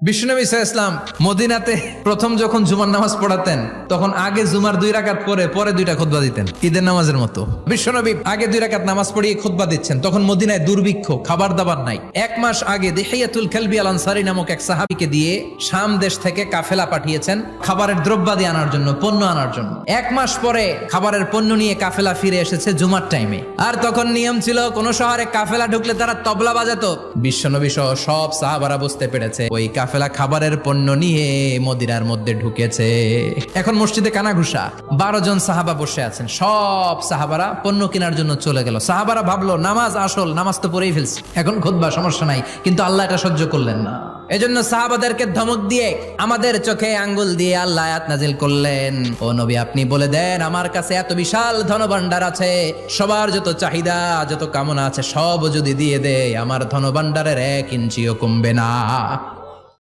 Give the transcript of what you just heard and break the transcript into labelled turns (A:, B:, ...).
A: বিশ্বনবী সাল্লাল্লাহু আলাইহি ওয়াসাল্লাম মদিনাতে প্রথম যখন জুমার নামাজ পড়াতেন তখন আগে জুমার 2 রাকাত পরে 2টা খুতবা দিতেন, ঈদের নামাজের মতো। বিশ্বনবী আগে 2 রাকাত নামাজ পড়িয়ে খুতবা দিচ্ছেন, তখন মদিনায় দুর্ভিক্ষ, খাবার দাবার নাই। 1 মাস আগে দিহিয়াতুল কালবি আল আনসারী নামক এক সাহাবীকে দিয়ে শাম দেশ থেকে কাফেলা পাঠিয়েছেন খাবারের দ্রব্যাদি আনার জন্য, পণ্য আনার জন্য। 1 মাস পরে খাবারের পণ্য নিয়ে কাফেলা ফিরে এসেছে জুমার টাইমে। আর তখন নিয়ম ছিল কোন শহরে কাফেলা ঢুকলে তারা তবলা বাজাতো। বিশ্বনবী সহ সব সাহাবারা বুঝতে পেরেছে ওই কাফেলা খাবারের পণ্য নিয়ে মদিনার মধ্যে ঢুকেছে। এখন মসজিদে কানাঘুষা, 12 জন সাহাবা বসে আছেন, সব সাহাবারা পণ্য কেনার জন্য চলে গেল। সাহাবারা ভাবলো নামাজ আসল, নামাজ তো পড়েই ফেলছি, এখন খুতবা, সমস্যা নাই। কিন্তু আল্লাহ এটা সহ্য করলেন না। এজন্য সাহাবাদেরকে ধমক দিয়ে, আমাদের চোখে আঙ্গুল দিয়ে আল্লাহ আয়াত নাজিল করলেন, ও নবী আপনি বলে দেন আমার কাছে এত বিশাল ধনভাণ্ডার আছে, সবার যত চাহিদা যত কামনা আছে সব যদি দিয়ে দেয় আমার ধনভাণ্ডারের 1 ইঞ্চিও কমবে না।